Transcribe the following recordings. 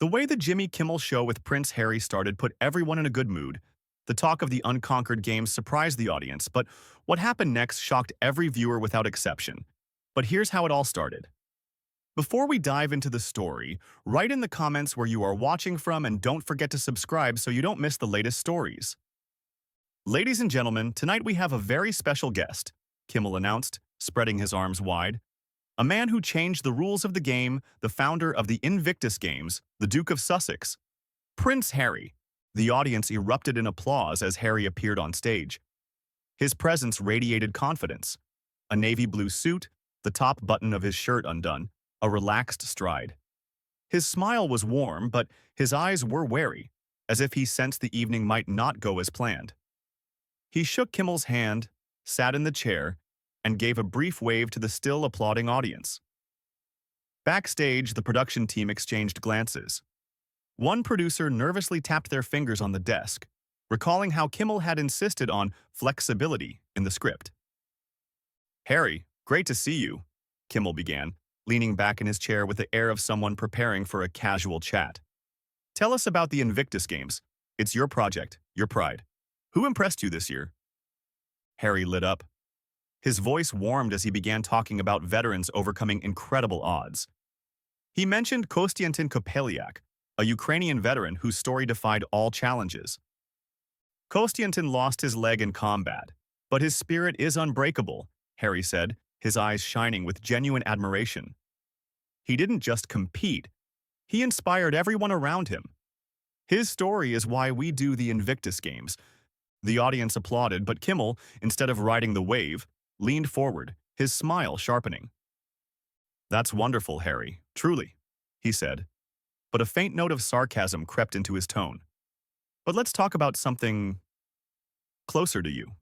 The way the Jimmy Kimmel Show with Prince Harry started put everyone in a good mood. The talk of the unconquered games surprised the audience, but what happened next shocked every viewer without exception. But here's how it all started. Before we dive into the story, write in the comments where you are watching from and don't forget to subscribe so you don't miss the latest stories. Ladies and gentlemen, tonight we have a very special guest, Kimmel announced, spreading his arms wide. A man who changed the rules of the game, the founder of the Invictus Games, the Duke of Sussex. Prince Harry. The audience erupted in applause as Harry appeared on stage. His presence radiated confidence. A navy blue suit, the top button of his shirt undone, a relaxed stride. His smile was warm, but his eyes were wary, as if he sensed the evening might not go as planned. He shook Kimmel's hand, sat in the chair, and gave a brief wave to the still applauding audience. Backstage, the production team exchanged glances. One producer nervously tapped their fingers on the desk, recalling how Kimmel had insisted on flexibility in the script. "Harry, great to see you," Kimmel began, leaning back in his chair with the air of someone preparing for a casual chat. "Tell us about the Invictus Games. It's your project, your pride. Who impressed you this year?" Harry lit up. His voice warmed as he began talking about veterans overcoming incredible odds. He mentioned Kostiantin Kopeliak, a Ukrainian veteran whose story defied all challenges. Kostiantin lost his leg in combat, but his spirit is unbreakable, Harry said, his eyes shining with genuine admiration. He didn't just compete, he inspired everyone around him. His story is why we do the Invictus Games. The audience applauded, but Kimmel, instead of riding the wave, leaned forward, his smile sharpening. "That's wonderful, Harry, truly," he said, but a faint note of sarcasm crept into his tone. "But let's talk about something closer to you.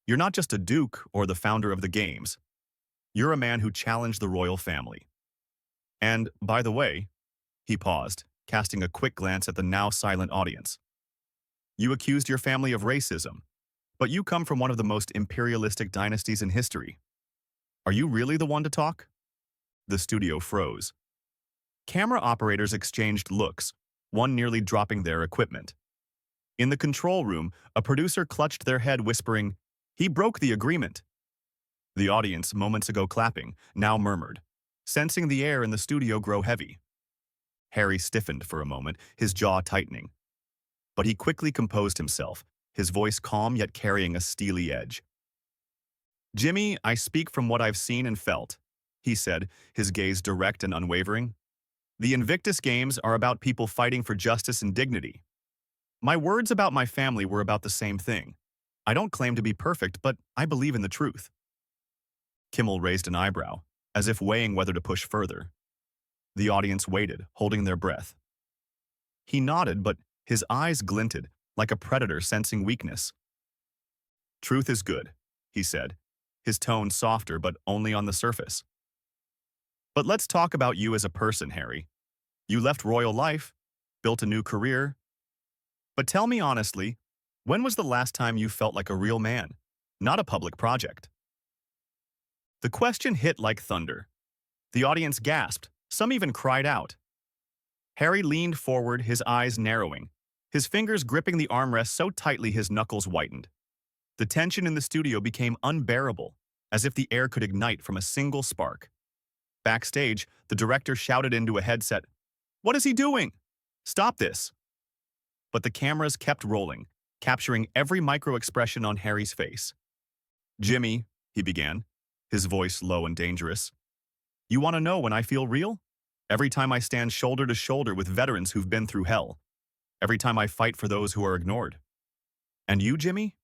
You're not just a duke or the founder of the games. You're a man who challenged the royal family. And, by the way," he paused, casting a quick glance at the now silent audience. "You accused your family of racism, but you come from one of the most imperialistic dynasties in history. Are you really the one to talk?" The studio froze. Camera operators exchanged looks, one nearly dropping their equipment. In the control room, a producer clutched their head whispering, "He broke the agreement." The audience, moments ago clapping, now murmured, sensing the air in the studio grow heavy. Harry stiffened for a moment, his jaw tightening. But he quickly composed himself, his voice calm yet carrying a steely edge. "Jimmy, I speak from what I've seen and felt," he said, his gaze direct and unwavering. "The Invictus Games are about people fighting for justice and dignity. My words about my family were about the same thing. I don't claim to be perfect, but I believe in the truth." Kimmel raised an eyebrow, as if weighing whether to push further. The audience waited, holding their breath. He nodded, but his eyes glinted, like a predator sensing weakness. "Truth is good," he said, his tone softer but only on the surface. "But let's talk about you as a person, Harry. You left royal life, built a new career. But tell me honestly, when was the last time you felt like a real man, not a public project?" The question hit like thunder. The audience gasped, some even cried out. Harry leaned forward, his eyes narrowing, his fingers gripping the armrest so tightly his knuckles whitened. The tension in the studio became unbearable, as if the air could ignite from a single spark. Backstage, the director shouted into a headset, "What is he doing? Stop this!" But the cameras kept rolling, capturing every micro-expression on Harry's face. "Jimmy," he began, his voice low and dangerous, "you want to know when I feel real? Every time I stand shoulder to shoulder with veterans who've been through hell. Every time I fight for those who are ignored. And you, Jimmy?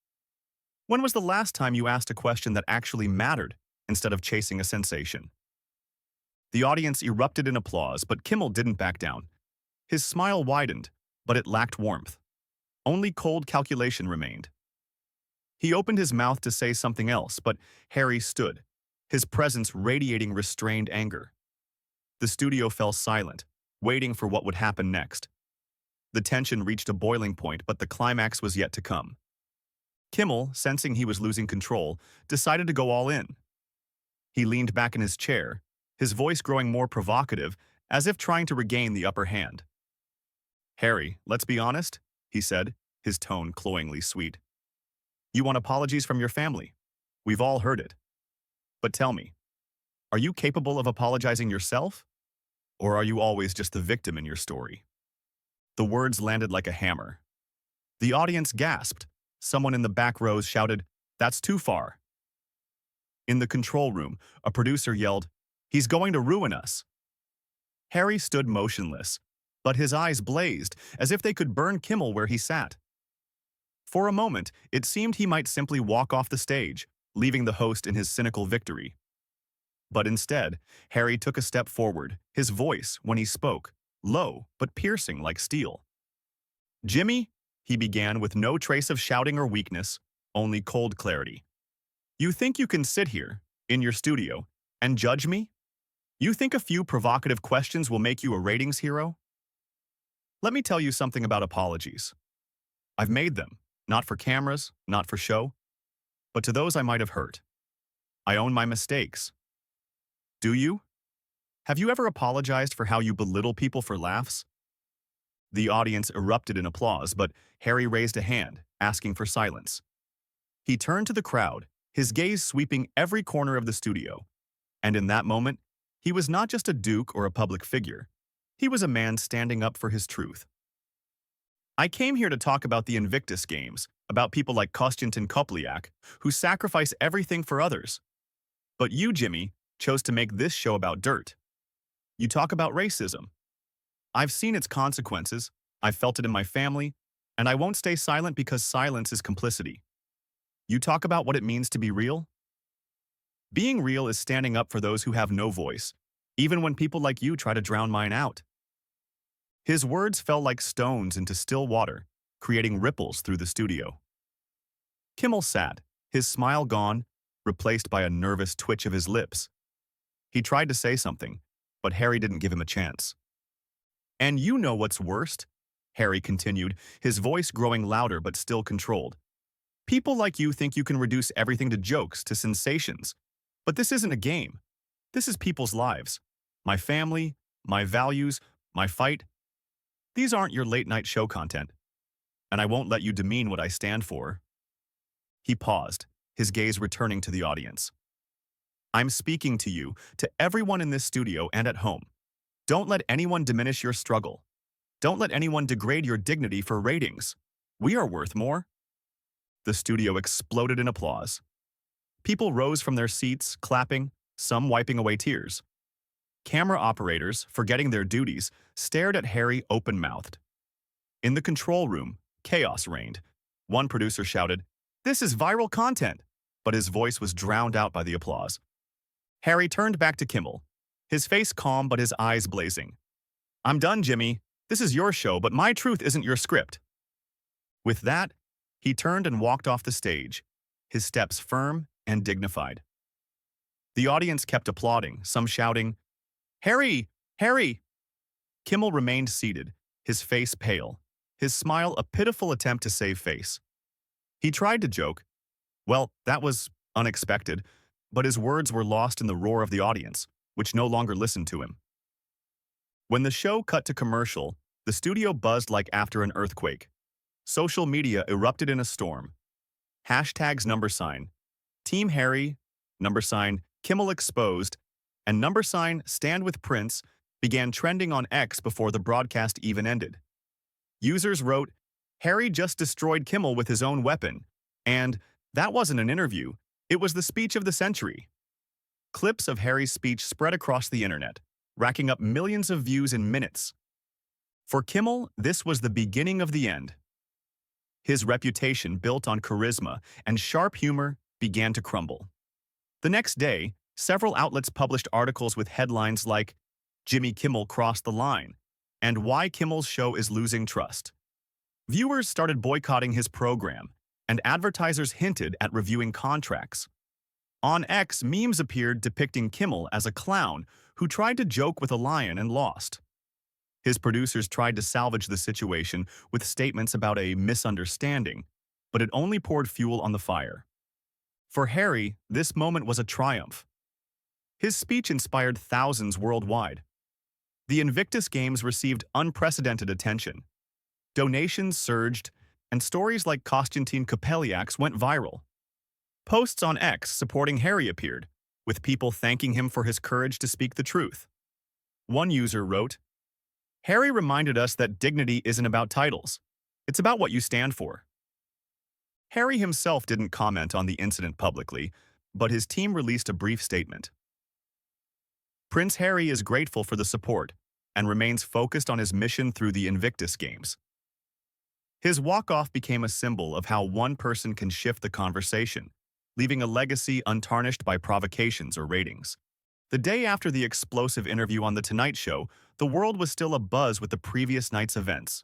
When was the last time you asked a question that actually mattered instead of chasing a sensation?" The audience erupted in applause, but Kimmel didn't back down. His smile widened, but it lacked warmth. Only cold calculation remained. He opened his mouth to say something else, but Harry stood, his presence radiating restrained anger. The studio fell silent, waiting for what would happen next. The tension reached a boiling point, but the climax was yet to come. Kimmel, sensing he was losing control, decided to go all in. He leaned back in his chair, his voice growing more provocative, as if trying to regain the upper hand. Harry, let's be honest, he said, his tone cloyingly sweet. You want apologies from your family. We've all heard it. But tell me, are you capable of apologizing yourself? Or are you always just the victim in your story? The words landed like a hammer. The audience gasped. Someone in the back rows shouted, "That's too far." In the control room, a producer yelled, "He's going to ruin us." Harry stood motionless, but his eyes blazed as if they could burn Kimmel where he sat. For a moment, it seemed he might simply walk off the stage, leaving the host in his cynical victory. But instead, Harry took a step forward, his voice, when he spoke, low but piercing like steel. "Jimmy," he began with no trace of shouting or weakness, only cold clarity. "You think you can sit here, in your studio, and judge me? You think a few provocative questions will make you a ratings hero? Let me tell you something about apologies. I've made them, not for cameras, not for show, but to those I might have hurt. I own my mistakes. Do you? Have you ever apologized for how you belittle people for laughs?" The audience erupted in applause, but Harry raised a hand, asking for silence. He turned to the crowd, his gaze sweeping every corner of the studio. And in that moment, he was not just a duke or a public figure. He was a man standing up for his truth. "I came here to talk about the Invictus Games, about people like Konstantin Kopliak, who sacrifice everything for others. But you, Jimmy, chose to make this show about dirt. You talk about racism. I've seen its consequences, I've felt it in my family, and I won't stay silent because silence is complicity. You talk about what it means to be real? Being real is standing up for those who have no voice, even when people like you try to drown mine out." His words fell like stones into still water, creating ripples through the studio. Kimmel sat, his smile gone, replaced by a nervous twitch of his lips. He tried to say something, but Harry didn't give him a chance. "And you know what's worst?" Harry continued, his voice growing louder but still controlled. "People like you think you can reduce everything to jokes, to sensations. But this isn't a game. This is people's lives. My family, my values, my fight. These aren't your late-night show content. And I won't let you demean what I stand for." He paused, his gaze returning to the audience. "I'm speaking to you, to everyone in this studio and at home. Don't let anyone diminish your struggle. Don't let anyone degrade your dignity for ratings. We are worth more." The studio exploded in applause. People rose from their seats, clapping, some wiping away tears. Camera operators, forgetting their duties, stared at Harry open-mouthed. In the control room, chaos reigned. One producer shouted, "This is viral content," but his voice was drowned out by the applause. Harry turned back to Kimmel, his face calm but his eyes blazing. "I'm done, Jimmy. This is your show, but my truth isn't your script." With that, he turned and walked off the stage, his steps firm and dignified. The audience kept applauding, some shouting, "Harry! Harry!" Kimmel remained seated, his face pale, his smile a pitiful attempt to save face. He tried to joke. Well, that was unexpected, but his words were lost in the roar of the audience, which no longer listened to him. When the show cut to commercial, the studio buzzed like after an earthquake. Social media erupted in a storm. Hashtags #, Team Harry, #, Kimmel exposed, and #, Stand with Prince began trending on X before the broadcast even ended. Users wrote, "Harry just destroyed Kimmel with his own weapon," and "That wasn't an interview, it was the speech of the century." Clips of Harry's speech spread across the internet, racking up millions of views in minutes. For Kimmel, this was the beginning of the end. His reputation, built on charisma and sharp humor, began to crumble. The next day, several outlets published articles with headlines like, "Jimmy Kimmel crossed the line," and "Why Kimmel's show is losing trust." Viewers started boycotting his program, and advertisers hinted at reviewing contracts. On X, memes appeared depicting Kimmel as a clown who tried to joke with a lion and lost. His producers tried to salvage the situation with statements about a misunderstanding, but it only poured fuel on the fire. For Harry, this moment was a triumph. His speech inspired thousands worldwide. The Invictus Games received unprecedented attention, Donations surged, and stories like Konstantin Kopeliak's went viral. Posts on X supporting Harry appeared, with people thanking him for his courage to speak the truth. One user wrote, "Harry reminded us that dignity isn't about titles. It's about what you stand for." Harry himself didn't comment on the incident publicly, but his team released a brief statement. Prince Harry is grateful for the support and remains focused on his mission through the Invictus Games. His walk-off became a symbol of how one person can shift the conversation, leaving a legacy untarnished by provocations or ratings. The day after the explosive interview on The Tonight Show, the world was still abuzz with the previous night's events.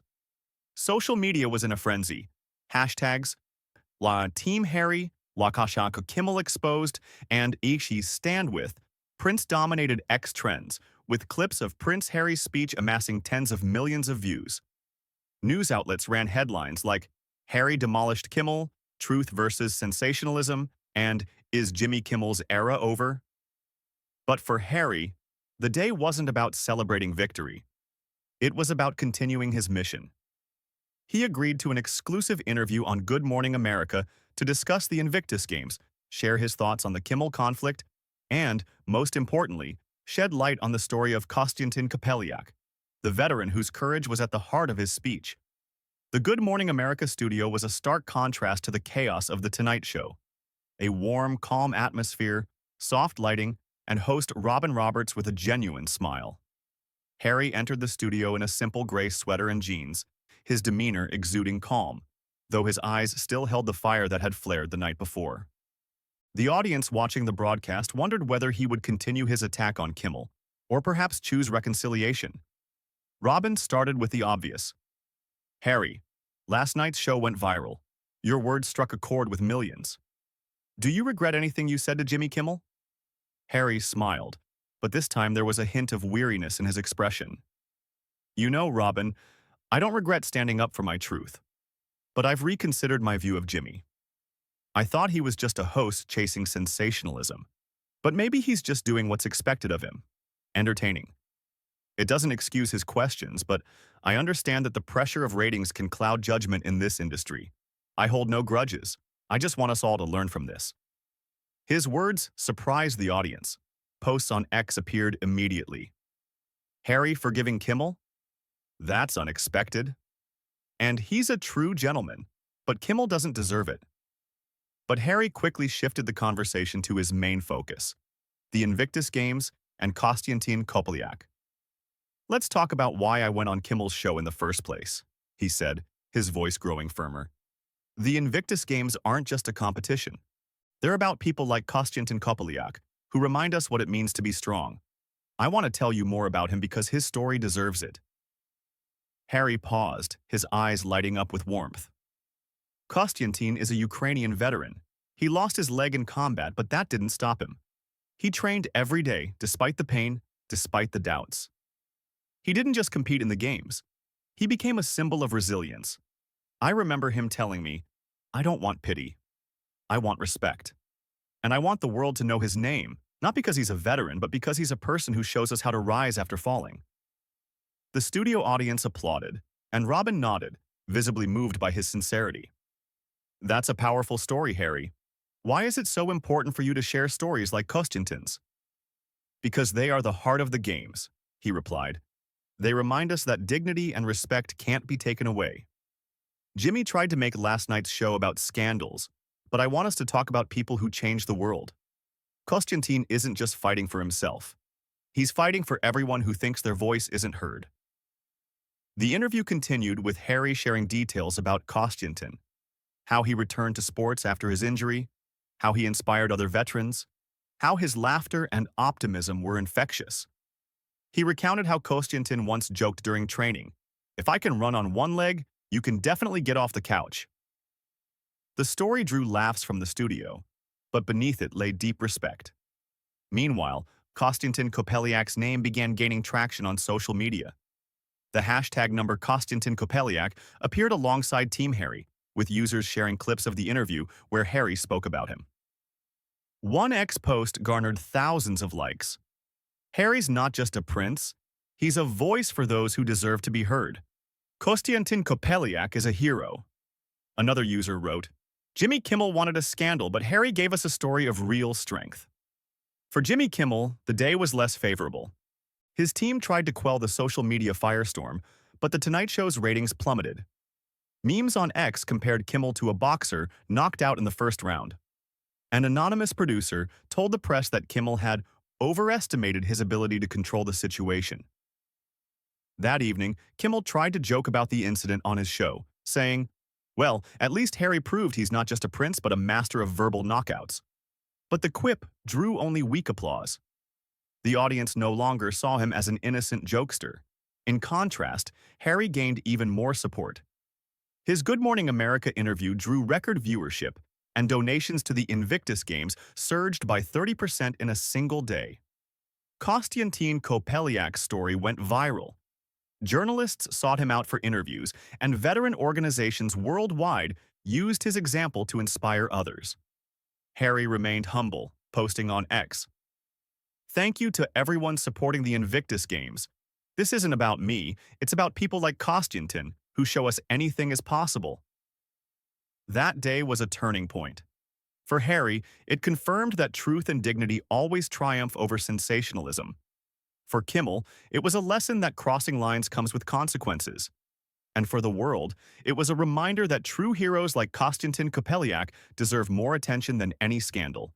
Social media was in a frenzy. Hashtags, La Team Harry, La Kashaka Kimmel exposed, and Ishi stand with, Prince dominated X trends, with clips of Prince Harry's speech amassing tens of millions of views. News outlets ran headlines like, Harry demolished Kimmel, Truth versus Sensationalism, and Is Jimmy Kimmel's era over? But for Harry, the day wasn't about celebrating victory. It was about continuing his mission. He agreed to an exclusive interview on Good Morning America to discuss the Invictus Games, share his thoughts on the Kimmel conflict, and, most importantly, shed light on the story of Konstantin Kopeliak, the veteran whose courage was at the heart of his speech. The Good Morning America studio was a stark contrast to the chaos of The Tonight Show. A warm, calm atmosphere, soft lighting, and host Robin Roberts with a genuine smile. Harry entered the studio in a simple gray sweater and jeans, his demeanor exuding calm, though his eyes still held the fire that had flared the night before. The audience watching the broadcast wondered whether he would continue his attack on Kimmel, or perhaps choose reconciliation. Robin started with the obvious. Harry, last night's show went viral. Your words struck a chord with millions. Do you regret anything you said to Jimmy Kimmel? Harry smiled, but this time there was a hint of weariness in his expression. You know, Robin, I don't regret standing up for my truth. But I've reconsidered my view of Jimmy. I thought he was just a host chasing sensationalism. But maybe he's just doing what's expected of him. Entertaining. It doesn't excuse his questions, but I understand that the pressure of ratings can cloud judgment in this industry. I hold no grudges. I just want us all to learn from this. His words surprised the audience. Posts on X appeared immediately. Harry forgiving Kimmel? That's unexpected. And he's a true gentleman, but Kimmel doesn't deserve it. But Harry quickly shifted the conversation to his main focus, the Invictus Games and Konstantin Kopeliak. Let's talk about why I went on Kimmel's show in the first place, he said, his voice growing firmer. The Invictus Games aren't just a competition. They're about people like Konstantin Kopeliak, who remind us what it means to be strong. I want to tell you more about him because his story deserves it. Harry paused, his eyes lighting up with warmth. Konstantin is a Ukrainian veteran. He lost his leg in combat, but that didn't stop him. He trained every day, despite the pain, despite the doubts. He didn't just compete in the games. He became a symbol of resilience. I remember him telling me, I don't want pity. I want respect. And I want the world to know his name, not because he's a veteran, but because he's a person who shows us how to rise after falling. The studio audience applauded, and Robin nodded, visibly moved by his sincerity. That's a powerful story, Harry. Why is it so important for you to share stories like Konstantin's? Because they are the heart of the games, he replied. They remind us that dignity and respect can't be taken away. Jimmy tried to make last night's show about scandals, but I want us to talk about people who change the world. Konstantin isn't just fighting for himself. He's fighting for everyone who thinks their voice isn't heard. The interview continued with Harry sharing details about Konstantin, how he returned to sports after his injury, how he inspired other veterans, how his laughter and optimism were infectious. He recounted how Konstantin once joked during training, "If I can run on one leg, you can definitely get off the couch." The story drew laughs from the studio, but beneath it lay deep respect. Meanwhile, Konstantin Kopeliak's name began gaining traction on social media. The hashtag number Konstantin Kopeliak appeared alongside Team Harry, with users sharing clips of the interview where Harry spoke about him. One X post garnered thousands of likes. Harry's not just a prince, he's a voice for those who deserve to be heard. Kostiantin Kopeliak is a hero. Another user wrote, Jimmy Kimmel wanted a scandal, but Harry gave us a story of real strength. For Jimmy Kimmel, the day was less favorable. His team tried to quell the social media firestorm, but The Tonight Show's ratings plummeted. Memes on X compared Kimmel to a boxer knocked out in the first round. An anonymous producer told the press that Kimmel had overestimated his ability to control the situation. That evening, Kimmel tried to joke about the incident on his show, saying, well, at least Harry proved he's not just a prince but a master of verbal knockouts. But the quip drew only weak applause. The audience no longer saw him as an innocent jokester. In contrast, Harry gained even more support. His Good Morning America interview drew record viewership, and donations to the Invictus Games surged by 30% in a single day. Kostiantin Kopeliak's story went viral. Journalists sought him out for interviews, and veteran organizations worldwide used his example to inspire others. Harry remained humble, posting on X, "Thank you to everyone supporting the Invictus Games. This isn't about me, it's about people like Kostiantin, who show us anything is possible." That day was a turning point. For Harry, it confirmed that truth and dignity always triumph over sensationalism. For Kimmel, it was a lesson that crossing lines comes with consequences. And for the world, it was a reminder that true heroes like Kostiantin Kopeliak deserve more attention than any scandal.